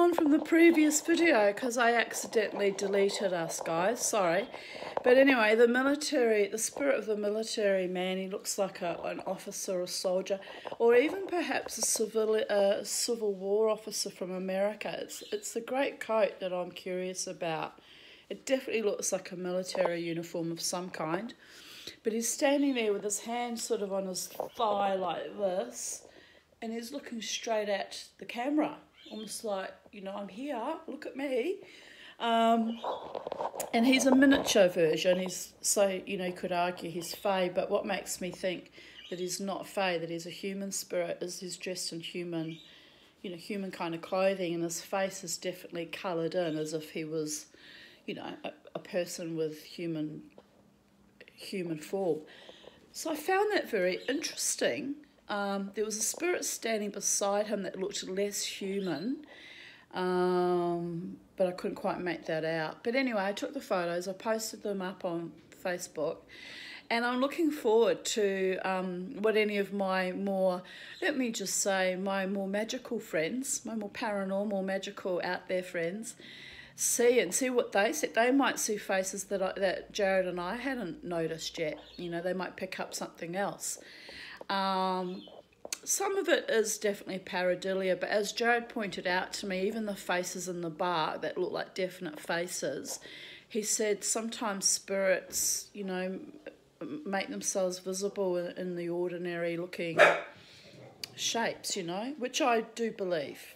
on from the previous video because I accidentally deleted us, guys. Sorry. But anyway, the spirit of the military man, he looks like an officer or soldier, or even perhaps a Civil War officer from America. It's the great coat that I'm curious about. It definitely looks like a military uniform of some kind. But he's standing there with his hand sort of on his thigh like this, and he's looking straight at the camera, almost like, you know, I'm here, look at me. And he's a miniature version. So, you know, you could argue he's Fae, but what makes me think that he's not Fae, that he's a human spirit, is he's dressed in human kind of clothing, and his face is definitely coloured in as if he was, you know, a person with human form. So I found that very interesting. There was a spirit standing beside him that looked less human, but I couldn't quite make that out. But anyway, I took the photos, I posted them up on Facebook, and I'm looking forward to what any of my more, let me just say, my more magical friends, my more paranormal, magical out there friends, see what they see. They might see faces that Jared and I hadn't noticed yet. You know, they might pick up something else. Some of it is definitely pareidolia, but as Jared pointed out to me, even the faces in the bar that look like definite faces, he said sometimes spirits, you know, make themselves visible in the ordinary looking shapes, you know, which I do believe.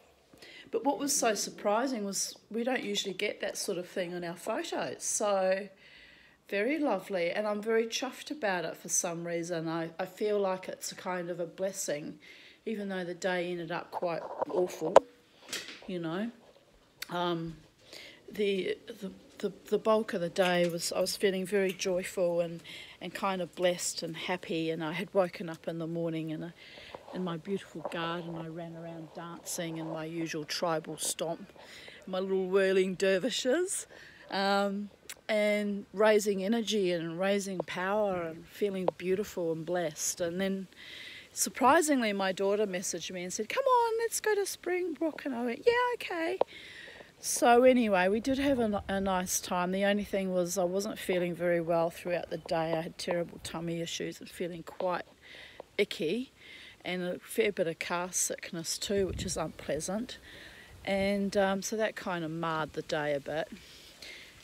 But what was so surprising was we don't usually get that sort of thing in our photos. So very lovely, and I'm very chuffed about it for some reason. I feel like it's a kind of a blessing, even though the day ended up quite awful, you know. The bulk of the day I was feeling very joyful and kind of blessed and happy, and I had woken up in the morning in my beautiful garden. I ran around dancing in my usual tribal stomp, my little whirling dervishes, and raising energy and raising power and feeling beautiful and blessed. And then surprisingly my daughter messaged me and said, come on, let's go to Springbrook. And I went, yeah, okay. So anyway, we did have a nice time. The only thing was I wasn't feeling very well throughout the day. I had terrible tummy issues and feeling quite icky, and a fair bit of car sickness too, which is unpleasant. And so that kind of marred the day a bit.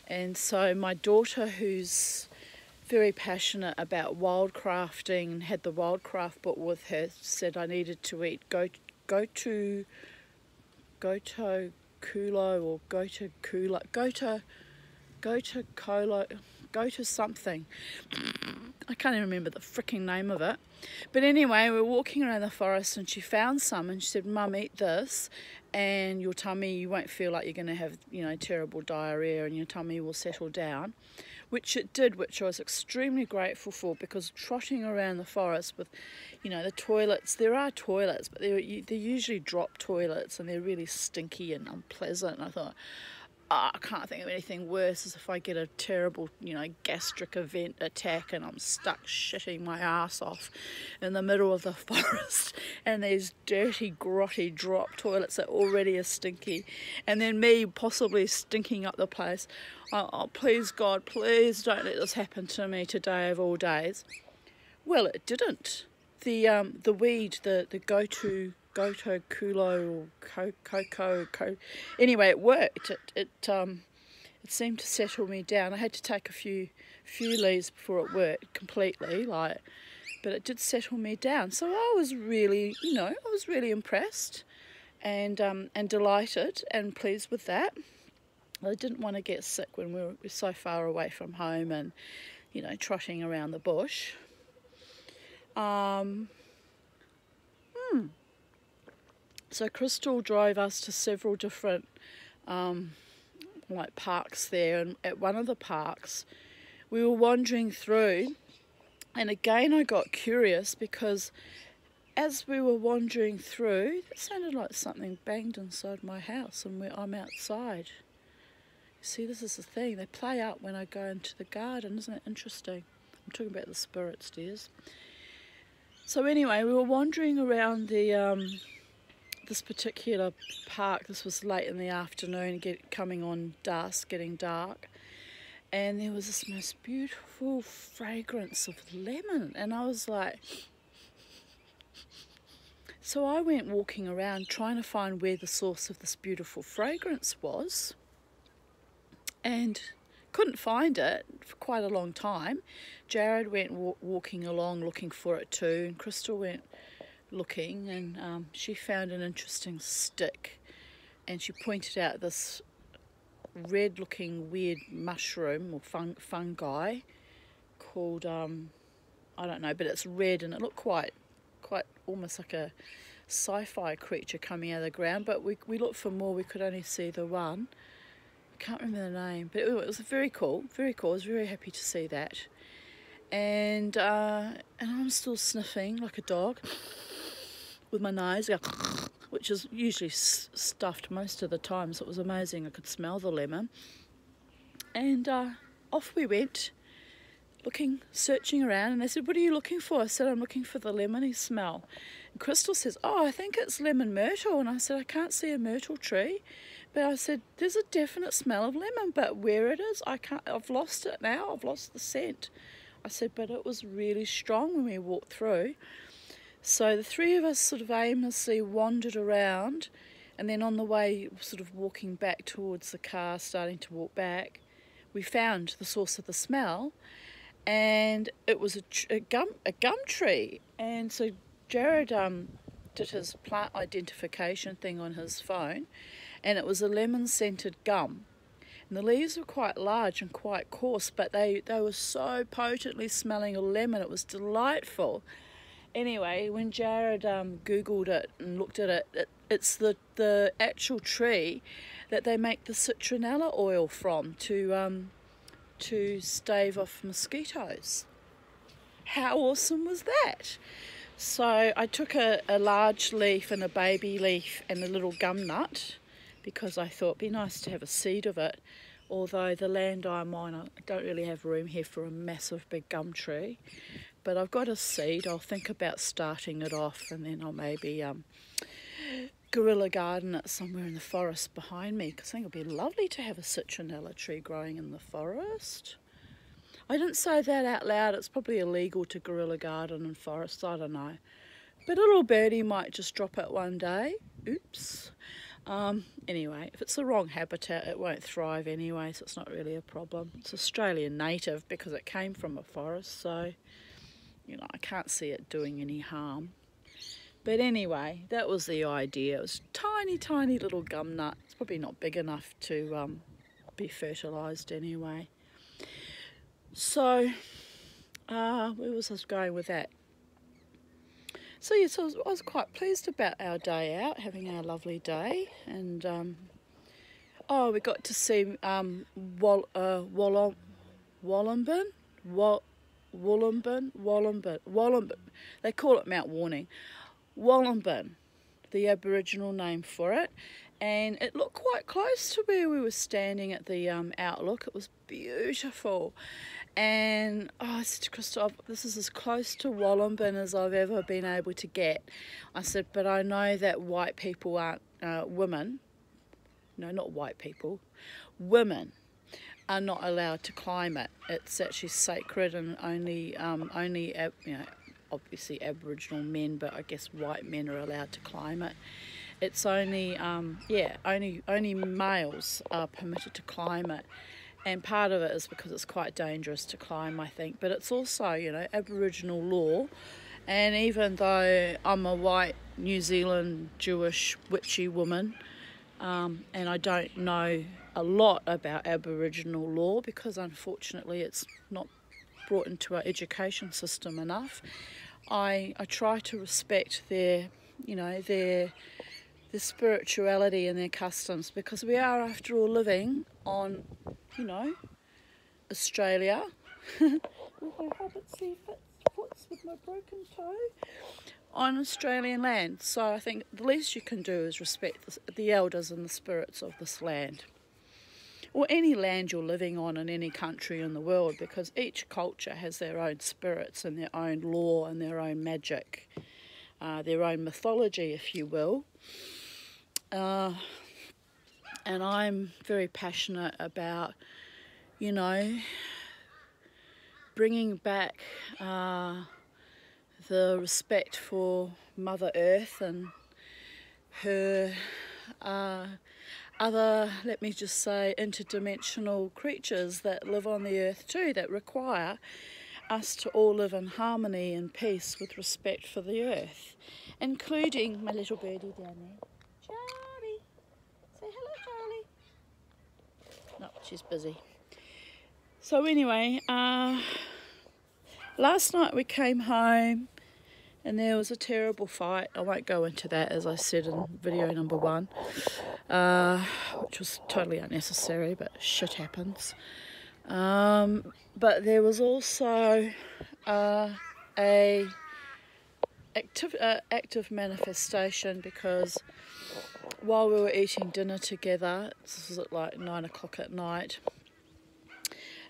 And so my daughter, who's very passionate about wildcrafting and had the wildcraft book with her, said I needed to eat go to something. I can't even remember the freaking name of it. But anyway, we were walking around the forest and she found some and she said, Mum, eat this and your tummy, you won't feel like you're going to have, you know, terrible diarrhea, and your tummy will settle down. Which it did, which I was extremely grateful for, because trotting around the forest with, you know, the toilets, there are toilets, but they're usually drop toilets and they're really stinky and unpleasant. And I thought, I can't think of anything worse as if I get a terrible, you know, gastric event attack and I'm stuck shitting my ass off in the middle of the forest, and these dirty, grotty drop toilets that already are stinky, and then me possibly stinking up the place. Oh, please God, please don't let this happen to me today of all days. Well, it didn't. The weed, the goto kulo or cocoa. Anyway, it worked. It seemed to settle me down. I had to take a few leaves before it worked completely, but it did settle me down. So I was really, you know, I was really impressed and delighted and pleased with that. I didn't want to get sick when we were so far away from home and, you know, trotting around the bush. So Crystal drove us to several different parks there, and at one of the parks we were wandering through, and again I got curious because as we were wandering through, it sounded like something banged inside my house, and I'm outside. You see, this is the thing, they play out when I go into the garden. Isn't it interesting? I'm talking about the spirits, dears. So anyway, we were wandering around the this particular park. This was late in the afternoon, coming on dusk, getting dark, and there was this most beautiful fragrance of lemon, and I was like, so I went walking around trying to find where the source of this beautiful fragrance was, and couldn't find it for quite a long time. Jared went walking along looking for it too, and Crystal went looking, and she found an interesting stick, and she pointed out this red looking weird mushroom or fungi called I don't know, but it's red and it looked quite almost like a sci-fi creature coming out of the ground, but we looked for more. We could only see the one. I can't remember the name, but it was very cool, very cool. I was very happy to see that. And I'm still sniffing like a dog with my nose, which is usually stuffed most of the time, so it was amazing. I could smell the lemon. And off we went, searching around, and they said, "What are you looking for?" I said, "I'm looking for the lemony smell." And Crystal says, "Oh, I think it's lemon myrtle." And I said, "I can't see a myrtle tree." But I said, "There's a definite smell of lemon, but where it is, I've lost it now. I've lost the scent." I said, "But it was really strong when we walked through." So the three of us sort of aimlessly wandered around, and then on the way, sort of walking back towards the car, starting to walk back, we found the source of the smell, and it was a gum tree. And so Jared did his plant identification thing on his phone, and it was a lemon-scented gum. And the leaves were quite large and quite coarse, but they were so potently smelling of lemon. It was delightful. Anyway, when Jared Googled it and looked at it, it's the actual tree that they make the citronella oil from to stave off mosquitoes. How awesome was that? So I took a large leaf and a baby leaf and a little gum nut, because I thought it'd be nice to have a seed of it, although the land I'm on, I don't really have room here for a massive big gum tree. But I've got a seed. I'll think about starting it off, and then I'll maybe guerrilla garden it somewhere in the forest behind me, because I think it'd be lovely to have a citronella tree growing in the forest. I didn't say that out loud. It's probably illegal to guerrilla garden in forests. I don't know. But a little birdie might just drop it one day. Oops. Anyway, if it's the wrong habitat, it won't thrive anyway, so it's not really a problem. It's Australian native because it came from a forest, so you know, I can't see it doing any harm. But anyway, that was the idea. It was tiny, tiny little gum nut. It's probably not big enough to be fertilised anyway. So, where was I going with that? So yes, I was quite pleased about our day out, having our lovely day, and we got to see Wollomben. They call it Mount Warning. Wollomben, the Aboriginal name for it, and it looked quite close to where we were standing at the Outlook. It was beautiful. And I said to Christoph, "This is as close to Wollomben as I've ever been able to get." I said, "But I know that white people aren't women. No, not white people. Women are not allowed to climb it. It's actually sacred, and only obviously Aboriginal men, but I guess white men are allowed to climb it. It's only only males are permitted to climb it." And part of it is because it's quite dangerous to climb, I think. But it's also, Aboriginal law. And even though I'm a white New Zealand Jewish witchy woman, and I don't know a lot about Aboriginal law, because unfortunately it's not brought into our education system enough, I try to respect their spirituality and their customs, because we are, after all, living on, Australia. Foots with my broken toe on Australian land. So I think the least you can do is respect the elders and the spirits of this land, or any land you're living on in any country in the world, because each culture has their own spirits and their own law and their own magic. their own mythology, if you will. And I'm very passionate about, you know, bringing back the respect for Mother Earth and her other, let me just say, interdimensional creatures that live on the earth too, that require us to all live in harmony and peace with respect for the earth, including my little birdie down there. Charlie! Say hello, Charlie. No, she's busy. So anyway, last night we came home and there was a terrible fight. I won't go into that, as I said in video number 1, which was totally unnecessary, but shit happens. But there was also a active manifestation, because while we were eating dinner together, this was at like 9 o'clock at night,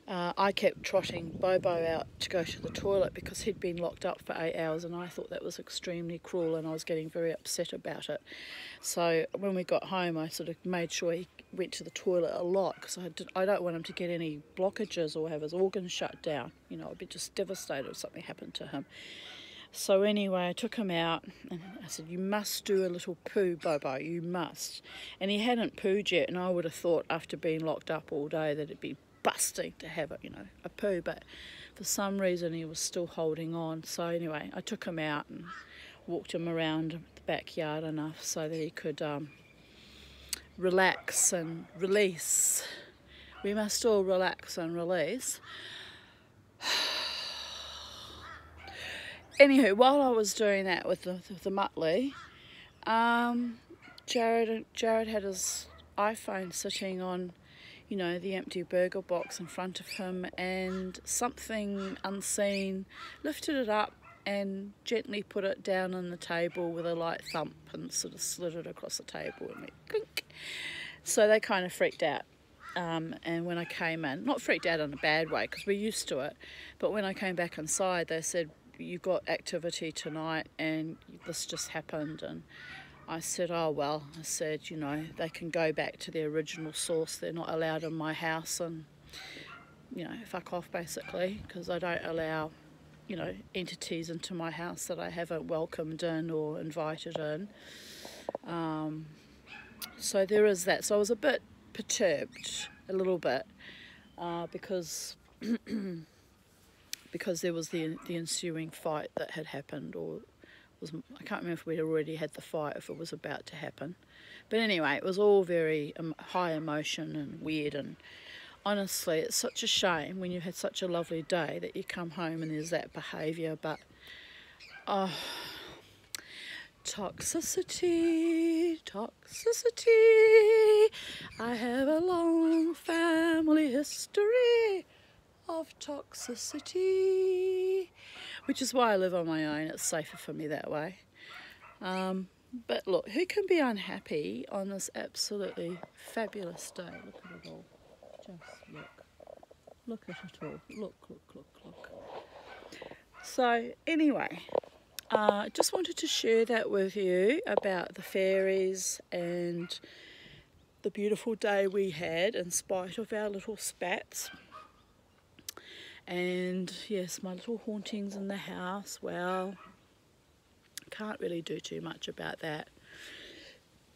I kept trotting Bobo out to go to the toilet because he'd been locked up for 8 hours, and I thought that was extremely cruel, and I was getting very upset about it. So when we got home, I sort of made sure he went to the toilet a lot, because I don't want him to get any blockages or have his organs shut down. You know, I'd be just devastated if something happened to him. So anyway, I took him out and I said, you must do a little poo, Bobo, you must. And he hadn't pooed yet, and I would have thought after being locked up all day that it'd be busting to have it, you know, a poo, but for some reason he was still holding on. So anyway, I took him out and walked him around the backyard enough so that he could relax and release. We must all relax and release. Anywho, while I was doing that with the Muttley, Jared had his iPhone sitting on, you know, the empty burger box in front of him, and something unseen lifted it up and gently put it down on the table with a light thump and sort of slid it across the table and went clink. So they kind of freaked out. And when I came in, not freaked out in a bad way because we're used to it, but when I came back inside, they said, "You've got activity tonight and this just happened." And I said, "Oh well," I said, "you know, they can go back to their original source. They're not allowed in my house, and, you know, fuck off basically, because I don't allow, you know, entities into my house that I haven't welcomed in or invited in." So there is that. So I was a bit perturbed, a little bit, because because there was the ensuing fight that had happened, or I can't remember if we'd already had the fight, if it was about to happen. But anyway, it was all very high emotion and weird, and honestly, it's such a shame when you had such a lovely day that you come home and there's that behaviour. But toxicity, I have a long family history of toxicity, which is why I live on my own. It's safer for me that way. But look, who can be unhappy on this absolutely fabulous day? Look at it all. Just look at it all. Look. So anyway, just wanted to share that with you about the fairies and the beautiful day we had in spite of our little spats. And yes, my little hauntings in the house, well, can't really do too much about that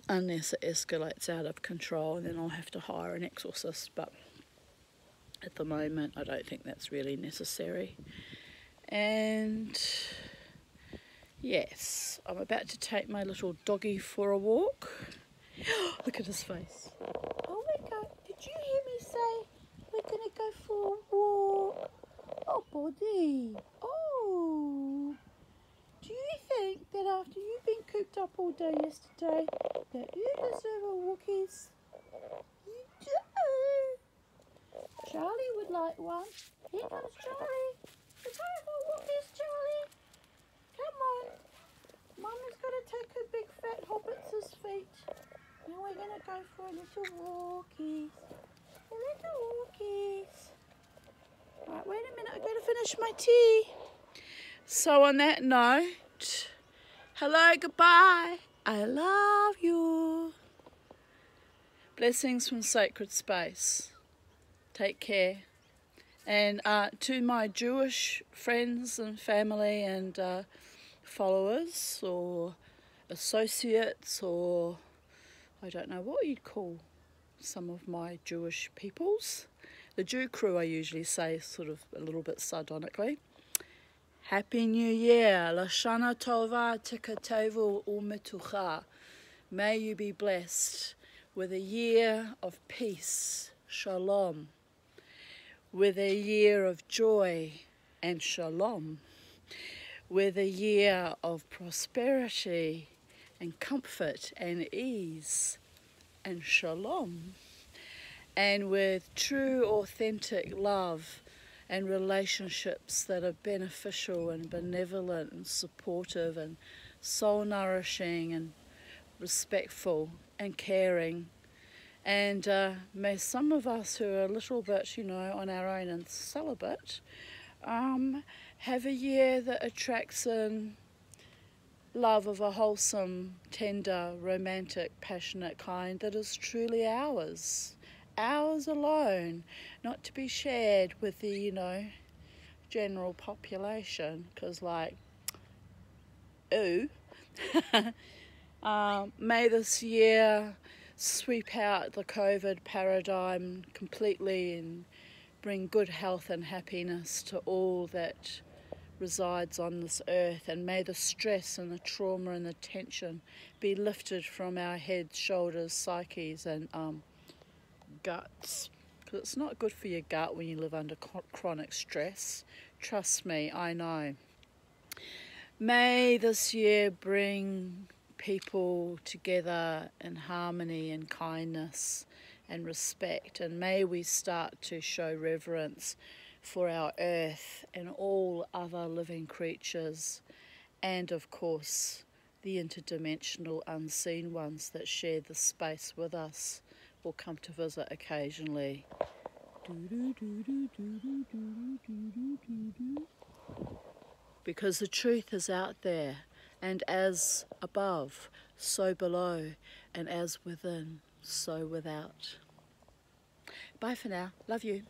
unless it escalates out of control, and then I'll have to hire an exorcist. But at the moment, I don't think that's really necessary. And yes, I'm about to take my little doggy for a walk. Look at his face. Oh my God, did you hear me say we're going to go for a walk? Oh, buddy. Oh. Do you think that after you've been cooped up all day yesterday that you deserve a walkies? You do. Charlie would like one. Here comes Charlie. Let's go for walkies, Charlie. Come on. Mama's got to take her big fat hobbit's feet. And we're going to go for a little walkies. A little walkies. Right, wait a minute. I've got to finish my tea. So on that note, Hello, goodbye. I love you. Blessings from sacred space. Take care. And to my Jewish friends and family and followers or associates, or I don't know what you'd call some of my Jewish peoples. The Jew crew, I usually say sort of a little bit sardonically. Happy New Year, Lashana Tova Tikatovu Umitucha. May you be blessed with a year of peace, shalom, with a year of joy and shalom, with a year of prosperity and comfort and ease and shalom, and with true authentic love and relationships that are beneficial and benevolent and supportive and soul nourishing and respectful and caring. And may some of us who are a little bit, on our own and celibate, have a year that attracts in love of a wholesome, tender, romantic, passionate kind that is truly ours. Ours alone, not to be shared with the, general population, because ooh. May this year sweep out the COVID paradigm completely and bring good health and happiness to all that resides on this earth, and may the stress and the trauma and the tension be lifted from our heads, shoulders, psyches and guts, because it's not good for your gut when you live under chronic stress. Trust me, I know. May this year bring people together in harmony and kindness and respect, and may we start to show reverence for our earth and all other living creatures, and of course the interdimensional unseen ones that share the space with us or come to visit occasionally. Because the truth is out there, and as above, so below, and as within, so without. Bye for now. Love you.